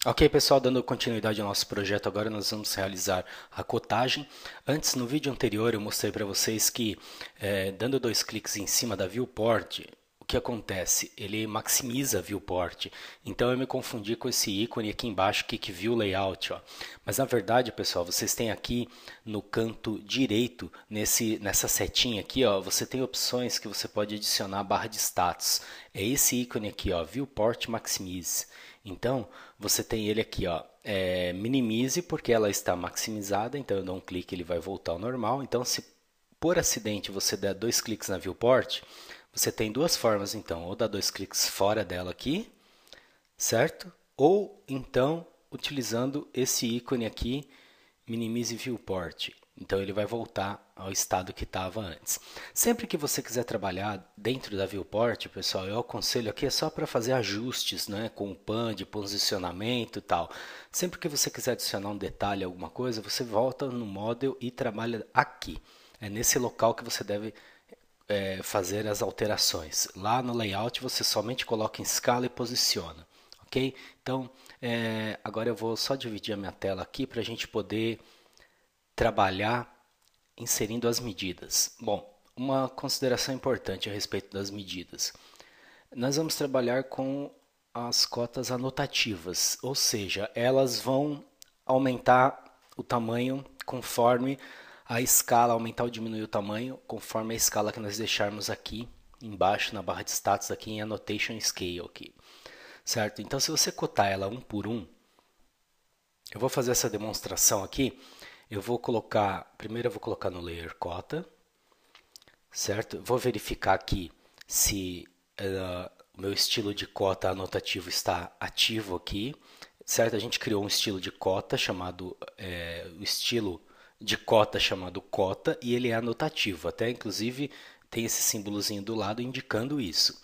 Ok, pessoal, dando continuidade ao nosso projeto, agora nós vamos realizar a cotagem. Antes, no vídeo anterior, eu mostrei para vocês que, dando dois cliques em cima da viewport, o que acontece? Ele maximiza a viewport. Então, eu me confundi com esse ícone aqui embaixo, Kick View Layout. Ó. Mas, na verdade, pessoal, vocês têm aqui no canto direito, nessa setinha aqui, ó, você tem opções que você pode adicionar barra de status. É esse ícone aqui, ó, Viewport Maximize. Então, você tem ele aqui, ó, minimize porque ela está maximizada, então eu dou um clique ele vai voltar ao normal. Então, se por acidente você der dois cliques na viewport, você tem duas formas então, ou dar dois cliques fora dela aqui, certo? Ou então utilizando esse ícone aqui, minimize viewport. Então ele vai voltar ao estado que estava antes. Sempre que você quiser trabalhar dentro da viewport, pessoal, eu aconselho aqui é só para fazer ajustes, né, com o pan de posicionamento e tal. Sempre que você quiser adicionar um detalhe, alguma coisa, você volta no model e trabalha aqui. É nesse local que você deve fazer as alterações. Lá no layout você somente coloca em escala e posiciona, ok? Então agora eu vou só dividir a minha tela aqui para a gente poder trabalhar inserindo as medidas. Bom, uma consideração importante a respeito das medidas. Nós vamos trabalhar com as cotas anotativas, ou seja, elas vão aumentar o tamanho conforme a escala, aumentar ou diminuir o tamanho conforme a escala que nós deixarmos aqui embaixo na barra de status aqui em Annotation Scale aqui, certo? Então se você cotar ela um por um, eu vou fazer essa demonstração aqui. Eu vou colocar, primeiro eu vou colocar no layer cota, certo? Vou verificar aqui se o meu estilo de cota anotativo está ativo aqui, certo? A gente criou um estilo de cota chamado, o estilo de cota chamado cota e ele é anotativo. Até inclusive tem esse símbolozinho do lado indicando isso.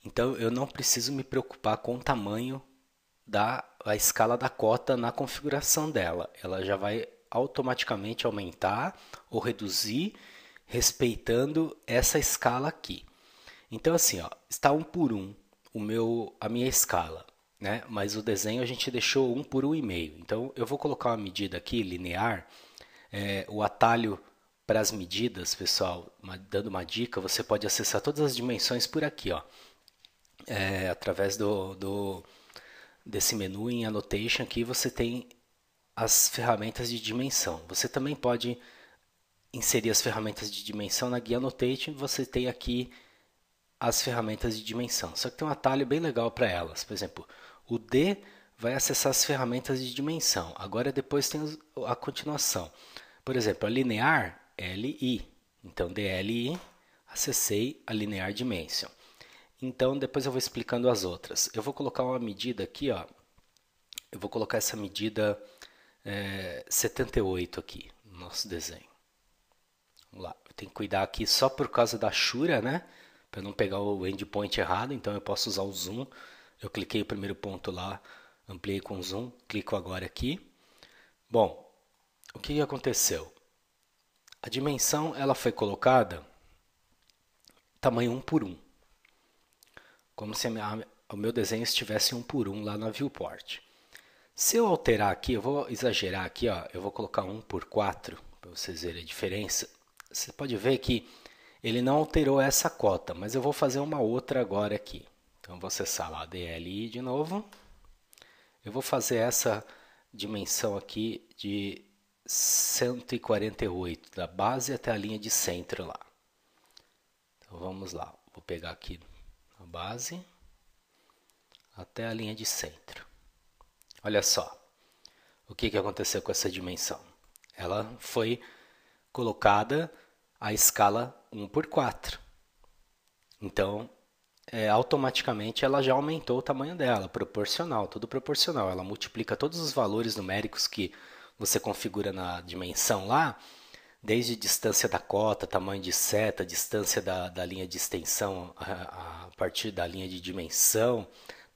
Então eu não preciso me preocupar com o tamanho da a escala da cota na configuração dela. Ela já vai automaticamente aumentar ou reduzir respeitando essa escala aqui. Então assim, ó, está um por um a minha escala, né? Mas o desenho a gente deixou um por um e meio. Então eu vou colocar uma medida aqui linear, o atalho para as medidas, pessoal, dando uma dica, você pode acessar todas as dimensões por aqui, ó, através desse menu em Annotation aqui você tem as ferramentas de dimensão. Você também pode inserir as ferramentas de dimensão na guia Annotation. Você tem aqui as ferramentas de dimensão. Só que tem um atalho bem legal para elas. Por exemplo, o D vai acessar as ferramentas de dimensão. Agora depois tem a continuação. Por exemplo, a linear LI. Então DLI, acessei a linear dimension. Então depois eu vou explicando as outras. Eu vou colocar uma medida aqui, ó. Eu vou colocar essa medida 78 aqui no nosso desenho. Vamos lá. Eu tenho que cuidar aqui só por causa da Shura, né? Para não pegar o endpoint errado. Então eu posso usar o zoom. Eu cliquei o primeiro ponto lá, ampliei com zoom, clico agora aqui. Bom, o que aconteceu? A dimensão ela foi colocada tamanho 1 por 1. Como se o meu desenho estivesse 1 por 1 lá na viewport. Se eu alterar aqui, eu vou exagerar aqui, ó, eu vou colocar 1 por 4 para vocês verem a diferença. Você pode ver que ele não alterou essa cota, mas eu vou fazer uma outra agora aqui. Então eu vou acessar lá DLI de novo. Eu vou fazer essa dimensão aqui de 148, da base até a linha de centro lá. Então vamos lá, vou pegar aqui a base até a linha de centro. Olha só o que aconteceu com essa dimensão. Ela foi colocada a escala 1 por 4. Então, automaticamente ela já aumentou o tamanho dela, proporcional, tudo proporcional. Ela multiplica todos os valores numéricos que você configura na dimensão lá, desde distância da cota, tamanho de seta, distância da linha de extensão a partir da linha de dimensão,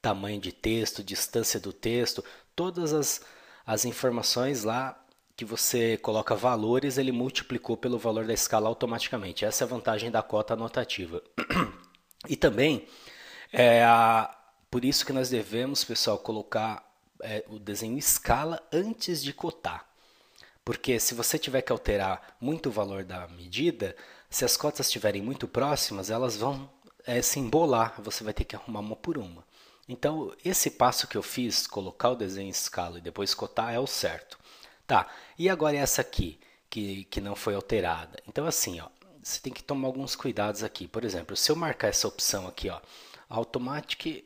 tamanho de texto, distância do texto, todas as informações lá que você coloca valores, ele multiplicou pelo valor da escala automaticamente. Essa é a vantagem da cota anotativa. E também, por isso que nós devemos, pessoal, colocar o desenho escala antes de cotar. Porque se você tiver que alterar muito o valor da medida, se as cotas estiverem muito próximas, elas vão se embolar, você vai ter que arrumar uma por uma. Então, esse passo que eu fiz, colocar o desenho em escala e depois cotar, é o certo. Tá, e agora essa aqui, que não foi alterada. Então, assim, ó, você tem que tomar alguns cuidados aqui. Por exemplo, se eu marcar essa opção aqui, ó, Automatic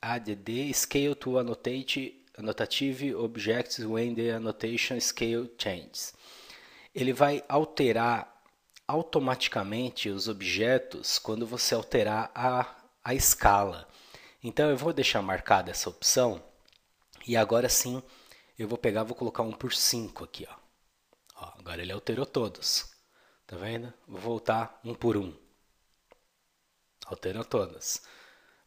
ADD Scale to Annotative Objects when the Annotation Scale Changes. Ele vai alterar automaticamente os objetos quando você alterar a escala. Então eu vou deixar marcada essa opção e agora sim eu vou pegar, vou colocar 1 por 5 aqui. Ó, agora ele alterou todos. Tá vendo? Vou voltar 1 por 1. Alterou todas.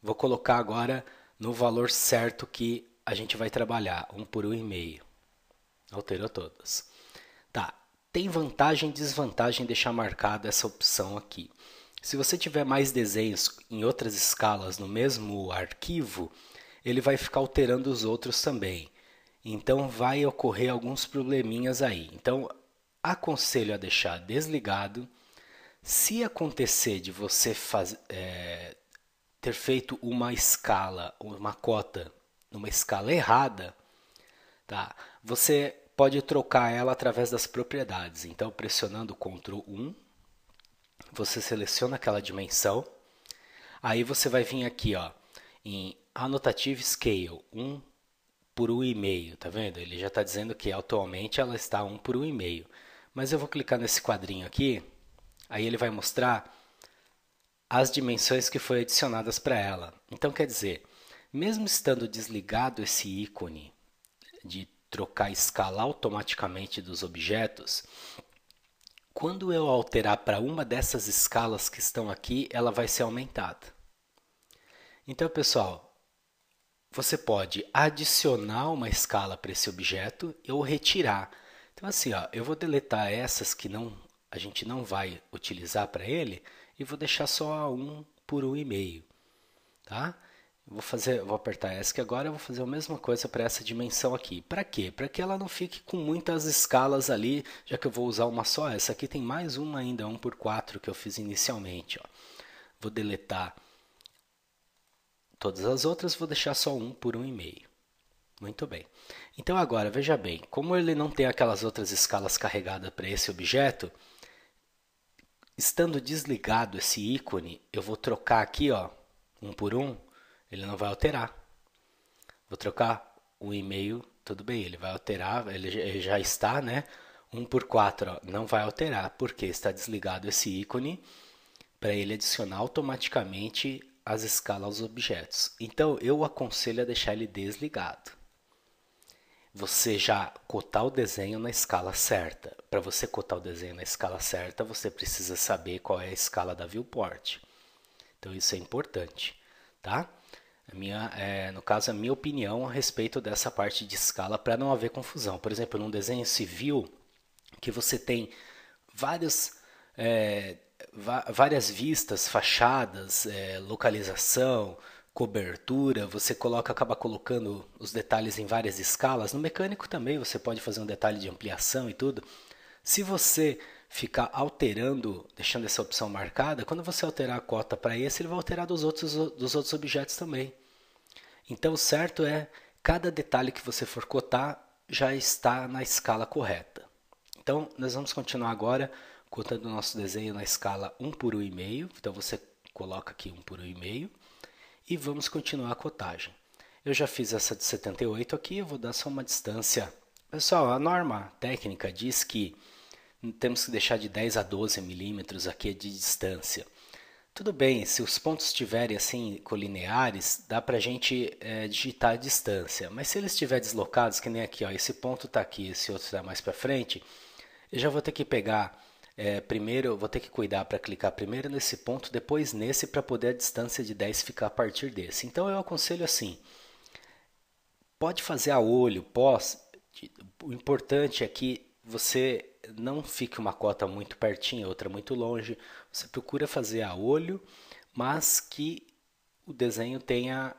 Vou colocar agora no valor certo que a gente vai trabalhar, 1 por 1,5. Alterou todas. Tá, tem vantagem e desvantagem deixar marcada essa opção aqui. Se você tiver mais desenhos em outras escalas no mesmo arquivo, ele vai ficar alterando os outros também. Então vai ocorrer alguns probleminhas aí. Então aconselho a deixar desligado. Se acontecer de você ter feito uma escala, uma cota, numa escala errada, tá? Você pode trocar ela através das propriedades. Então, pressionando Ctrl 1, você seleciona aquela dimensão. Aí você vai vir aqui, ó, em Annotative Scale, 1 por 1,5, tá vendo? Ele já está dizendo que atualmente ela está 1 por 1,5. Mas eu vou clicar nesse quadrinho aqui, aí ele vai mostrar as dimensões que foram adicionadas para ela. Então, quer dizer, mesmo estando desligado esse ícone de trocar a escala automaticamente dos objetos, quando eu alterar para uma dessas escalas que estão aqui, ela vai ser aumentada. Então, pessoal, você pode adicionar uma escala para esse objeto ou retirar. Então, assim, ó, eu vou deletar essas que a gente não vai utilizar para ele e vou deixar só 1 por 1,5. Tá? Vou apertar ESC agora, eu vou fazer a mesma coisa para essa dimensão aqui. Para quê? Para que ela não fique com muitas escalas ali, já que eu vou usar uma só. Essa aqui tem mais uma ainda, 1 por 4 que eu fiz inicialmente. Ó. Vou deletar todas as outras, vou deixar só 1 por 1,5. Muito bem. Então agora, veja bem, como ele não tem aquelas outras escalas carregadas para esse objeto, estando desligado esse ícone, eu vou trocar aqui, ó, 1 por 1, ele não vai alterar. Vou trocar 1,5, tudo bem, ele vai alterar, ele já está, né? 1 por 4, ó, não vai alterar, porque está desligado esse ícone para ele adicionar automaticamente as escalas aos objetos. Então, eu aconselho a deixar ele desligado. Você já cotar o desenho na escala certa. Para você cotar o desenho na escala certa, você precisa saber qual é a escala da viewport. Então, isso é importante, tá? No caso, a minha opinião a respeito dessa parte de escala para não haver confusão. Por exemplo, num desenho civil, que você tem várias vistas, fachadas, localização, cobertura, você acaba colocando os detalhes em várias escalas. No mecânico também você pode fazer um detalhe de ampliação e tudo. Se você ficar alterando, deixando essa opção marcada, quando você alterar a cota para esse, ele vai alterar dos outros objetos também. Então, o certo é, cada detalhe que você for cotar já está na escala correta. Então, nós vamos continuar agora cotando o nosso desenho na escala 1 por 1,5. Então, você coloca aqui 1 por 1,5 e vamos continuar a cotagem. Eu já fiz essa de 78 aqui, eu vou dar só uma distância. Pessoal, a norma técnica diz que temos que deixar de 10 a 12 milímetros aqui de distância. Tudo bem, se os pontos estiverem assim colineares, dá para a gente digitar a distância. Mas se eles estiverem deslocados, que nem aqui, ó, esse ponto está aqui, esse outro está mais para frente, eu já vou ter que pegar, primeiro, eu vou ter que cuidar para clicar primeiro nesse ponto, depois nesse, para poder a distância de 10 ficar a partir desse. Então eu aconselho assim, pode fazer a olho, o importante é que você não fique uma cota muito pertinho, outra muito longe. Você procura fazer a olho, mas que o desenho tenha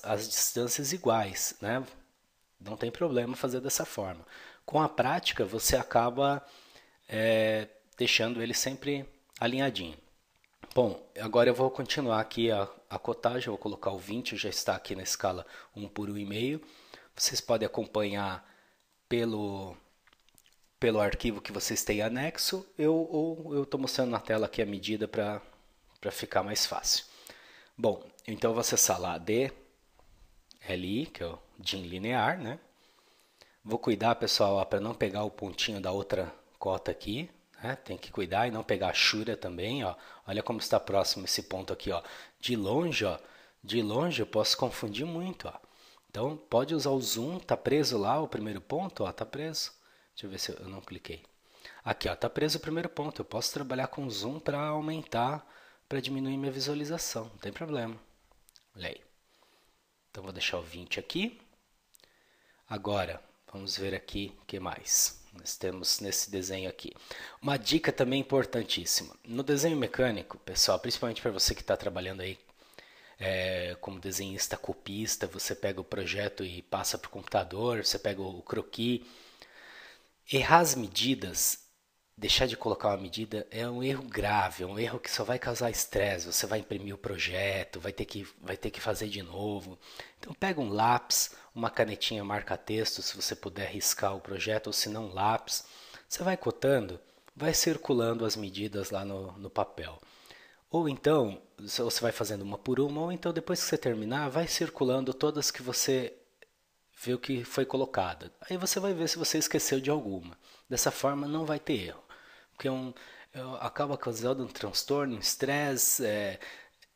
as distâncias iguais, né? Não tem problema fazer dessa forma. Com a prática, você acaba deixando ele sempre alinhadinho. Bom, agora eu vou continuar aqui a cotagem, eu vou colocar o 20, já está aqui na escala 1 por 1,5. Vocês podem acompanhar pelo arquivo que vocês têm anexo, ou eu estou mostrando na tela aqui a medida para ficar mais fácil. Bom, então eu vou acessar lá DLI, que é o DIN linear, né? Vou cuidar, pessoal, para não pegar o pontinho da outra cota aqui, né? Tem que cuidar e não pegar a Shura também, ó. Olha como está próximo esse ponto aqui, ó. De longe eu posso confundir muito, ó. Então, pode usar o zoom, tá preso lá o primeiro ponto, ó, tá preso. Deixa eu ver se eu não cliquei. Aqui, ó, tá preso o primeiro ponto. Eu posso trabalhar com zoom para aumentar, para diminuir minha visualização, não tem problema. Olha aí. Então, vou deixar o 20 aqui. Agora, vamos ver aqui o que mais nós temos nesse desenho aqui. Uma dica também importantíssima. No desenho mecânico, pessoal, principalmente para você que está trabalhando aí como desenhista copista, você pega o projeto e passa para o computador, você pega o croquis. Errar as medidas, deixar de colocar uma medida é um erro grave, é um erro que só vai causar estresse. Você vai imprimir o projeto, vai ter que fazer de novo. Então pega um lápis, uma canetinha marca-texto, se você puder riscar o projeto, ou se não lápis. Você vai cotando, vai circulando as medidas lá no papel. Ou então, você vai fazendo uma por uma, ou então depois que você terminar, vai circulando todas que você viu que foi colocada. Aí você vai ver se você esqueceu de alguma. Dessa forma não vai ter erro. Porque acaba causando um transtorno, um estresse,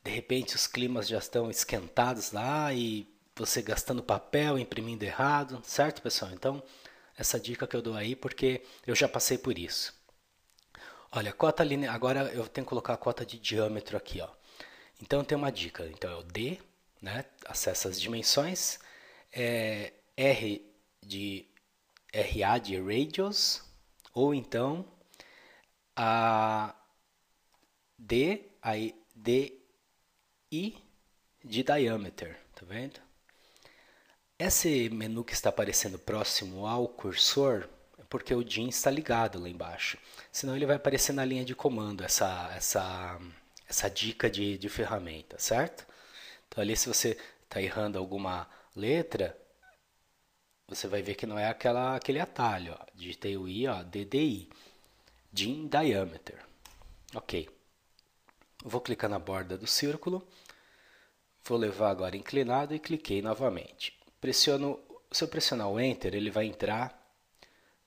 de repente os climas já estão esquentados lá e você gastando papel, imprimindo errado, certo, pessoal? Então, essa dica que eu dou aí porque eu já passei por isso. Olha, cota linear, agora eu tenho que colocar a cota de diâmetro aqui, ó. Então tem uma dica, então é o D, né? Acessa as dimensões, R de RA de radius, ou então a DI de diameter, tá vendo? Esse menu que está aparecendo próximo ao cursor é porque o DIN está ligado lá embaixo. Senão ele vai aparecer na linha de comando, essa dica de ferramenta, certo? Então ali se você está errando alguma letra, você vai ver que não é aquele atalho. Ó. Digitei o I, ó, DDI, DIN Diameter. Ok. Vou clicar na borda do círculo, vou levar agora inclinado e cliquei novamente. Se eu pressionar o Enter, ele vai entrar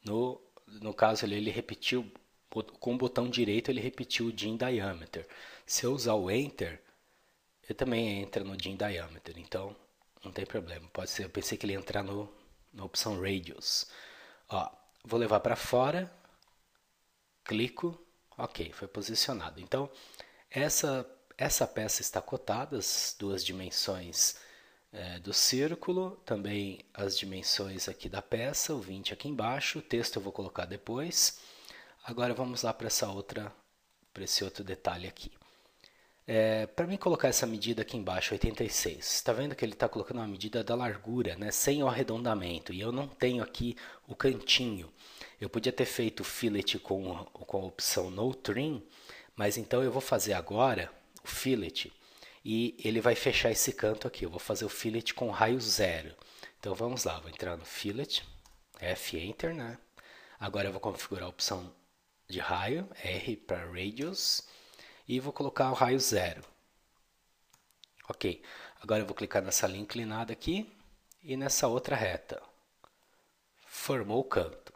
no caso ele repetiu, com o botão direito ele repetiu o DIN Diameter. Se eu usar o Enter, ele também entra no DIN Diameter, então não tem problema. Pode ser, eu pensei que ele ia entrar na opção Radius. Ó, vou levar para fora, clico, ok, foi posicionado. Então, essa peça está cotada, as duas dimensões do círculo, também as dimensões aqui da peça, o 20 aqui embaixo, o texto eu vou colocar depois. Agora vamos lá para esse outro detalhe aqui. Para mim colocar essa medida aqui embaixo, 86, está vendo que ele está colocando uma medida da largura, né, sem o arredondamento, e eu não tenho aqui o cantinho. Eu podia ter feito o fillet com a opção No Trim, mas então eu vou fazer agora o fillet e ele vai fechar esse canto aqui. Eu vou fazer o fillet com raio 0. Então vamos lá, vou entrar no fillet, F Enter, né? Agora eu vou configurar a opção de raio, R para radius, e vou colocar o raio 0. Ok, agora eu vou clicar nessa linha inclinada aqui e nessa outra reta. Formou o canto.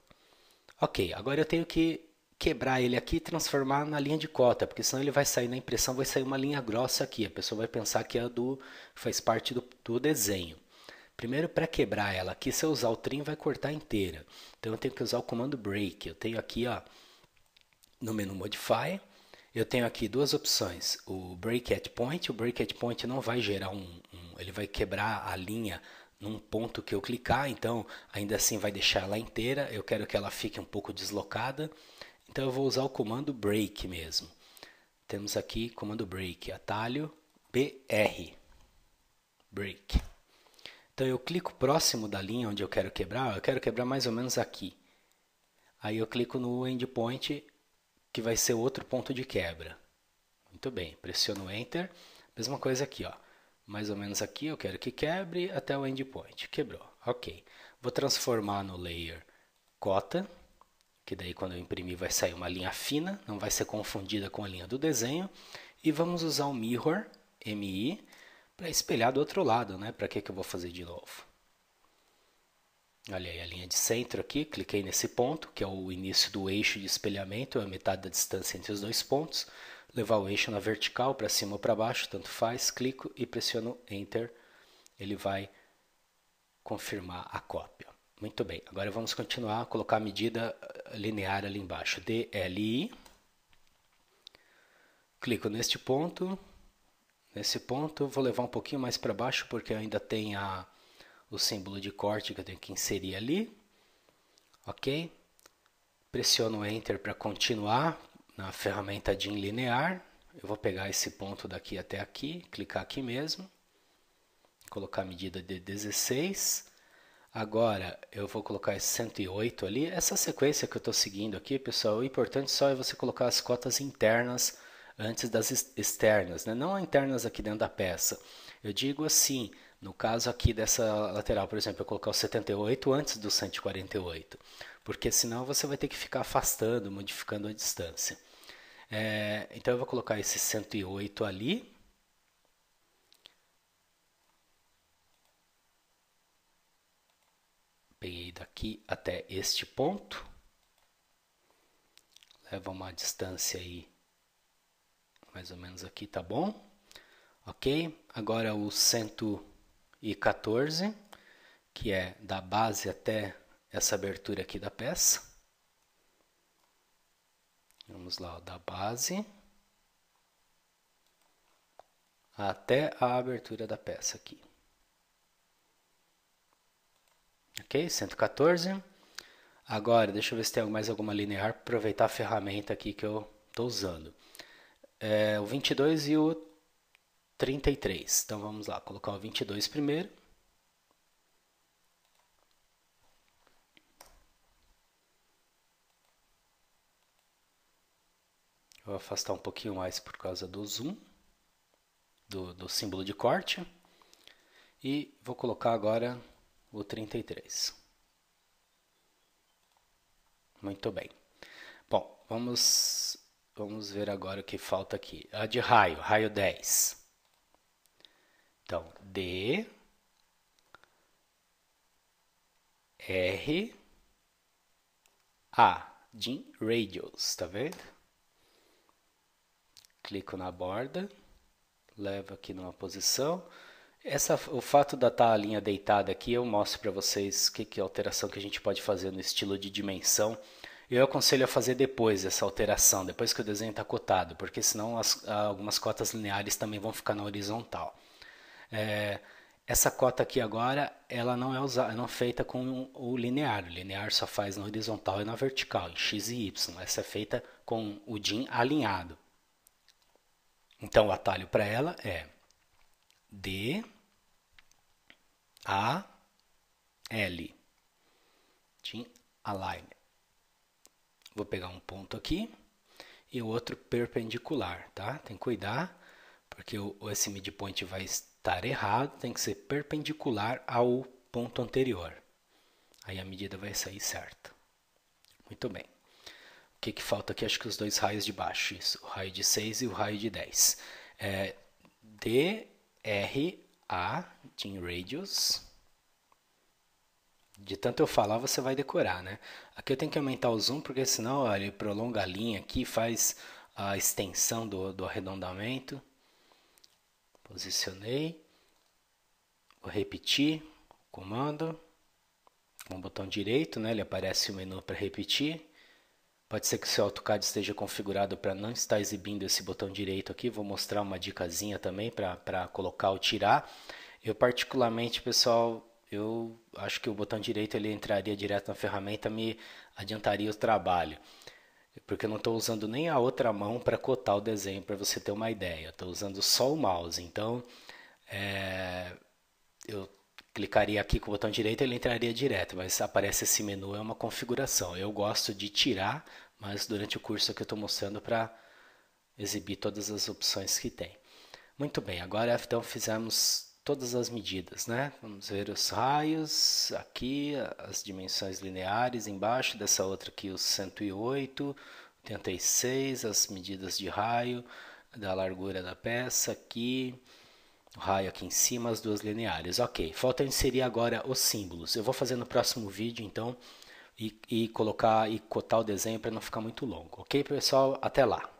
Ok, agora eu tenho que quebrar ele aqui e transformar na linha de cota, porque senão ele vai sair na impressão, vai sair uma linha grossa aqui. A pessoa vai pensar que faz parte do desenho. Primeiro, para quebrar ela aqui, se eu usar o trim, vai cortar inteira. Então eu tenho que usar o comando break. Eu tenho aqui, ó, no menu Modify, eu tenho aqui duas opções. O break at point. O break at point não vai gerar ele vai quebrar a linha num ponto que eu clicar, então ainda assim vai deixar ela inteira. Eu quero que ela fique um pouco deslocada. Então eu vou usar o comando break mesmo. Temos aqui comando break, atalho BR. break. Então eu clico próximo da linha onde eu quero quebrar mais ou menos aqui. Aí eu clico no endpoint, que vai ser outro ponto de quebra. Muito bem, pressiono Enter, mesma coisa aqui, ó. Mais ou menos aqui eu quero que quebre até o endpoint. Quebrou, ok. Vou transformar no layer cota, que daí quando eu imprimir vai sair uma linha fina, não vai ser confundida com a linha do desenho. E vamos usar o mirror, MI, para espelhar do outro lado, né? Para que eu vou fazer de novo? Olha aí a linha de centro aqui, cliquei nesse ponto, que é o início do eixo de espelhamento, é a metade da distância entre os dois pontos. Levar o eixo na vertical, para cima ou para baixo, tanto faz, clico e pressiono Enter, ele vai confirmar a cópia. Muito bem, agora vamos continuar a colocar a medida linear ali embaixo, DLI. Clico neste ponto, vou levar um pouquinho mais para baixo porque ainda tem o símbolo de corte que eu tenho que inserir ali. Ok? Pressiono Enter para continuar na ferramenta DIN linear. Eu vou pegar esse ponto daqui até aqui, clicar aqui mesmo, colocar a medida de 16. Agora eu vou colocar esse 108 ali. Essa sequência que eu estou seguindo aqui, pessoal, o importante só é você colocar as cotas internas antes das externas, né? Não internas aqui dentro da peça. Eu digo assim, no caso aqui dessa lateral, por exemplo, eu colocar o 78 antes do 148, porque senão você vai ter que ficar afastando, modificando a distância. Então eu vou colocar esse 108 ali. Peguei daqui até este ponto. Leva uma distância aí, mais ou menos aqui, tá bom? Ok? Agora o 114, que é da base até essa abertura aqui da peça. Vamos lá, da base até a abertura da peça aqui. Ok? 114. Agora, deixa eu ver se tem mais alguma linear, aproveitar a ferramenta aqui que eu estou usando. O 22 e o 33. Então vamos lá, colocar o 22 primeiro. Vou afastar um pouquinho mais por causa do zoom, do símbolo de corte. E vou colocar agora o 33. Muito bem. Bom, vamos ver agora o que falta aqui. A de raio 10. Então, D, R, A, DIN Radius, tá vendo? Clico na borda, levo aqui numa posição. O fato da a linha deitada aqui, eu mostro para vocês que alteração que a gente pode fazer no estilo de dimensão. Eu aconselho a fazer depois essa alteração, depois que o desenho está cotado, porque senão algumas cotas lineares também vão ficar na horizontal. Essa cota aqui agora, ela não é feita com o linear. O linear só faz na horizontal e na vertical, em X e Y. Essa é feita com o DIN alinhado. Então o atalho para ela é D, A, L. DIN Align. Vou pegar um ponto aqui e o outro perpendicular, tá? Tem que cuidar, porque esse midpoint vai estar errado, tem que ser perpendicular ao ponto anterior. Aí a medida vai sair certa. Muito bem. O que falta aqui? Acho que os dois raios de baixo. Isso, o raio de 6 e o raio de 10. D, R, A, DIN Radius. De tanto eu falar, você vai decorar, né? Aqui eu tenho que aumentar o zoom, porque senão ó, ele prolonga a linha aqui, faz a extensão do arredondamento. Posicionei. Vou repetir o comando. Com o botão direito, né? Ele aparece o menu para repetir. Pode ser que o seu AutoCAD esteja configurado para não estar exibindo esse botão direito aqui. Vou mostrar uma dicasinha também para colocar ou tirar. Eu particularmente, pessoal, eu acho que o botão direito ele entraria direto na ferramenta, me adiantaria o trabalho. Porque eu não estou usando nem a outra mão para cotar o desenho, para você ter uma ideia. Estou usando só o mouse. Então, eu clicaria aqui com o botão direito, ele entraria direto, mas aparece esse menu, é uma configuração. Eu gosto de tirar, mas durante o curso aqui eu estou mostrando para exibir todas as opções que tem. Muito bem, agora então fizemos todas as medidas, né? Vamos ver os raios, aqui as dimensões lineares, embaixo dessa outra aqui os 108, 86, as medidas de raio, da largura da peça aqui, o raio aqui em cima, as duas lineares. Ok, falta inserir agora os símbolos. Eu vou fazer no próximo vídeo, então, e colocar e cotar o desenho para não ficar muito longo. Ok, pessoal? Até lá!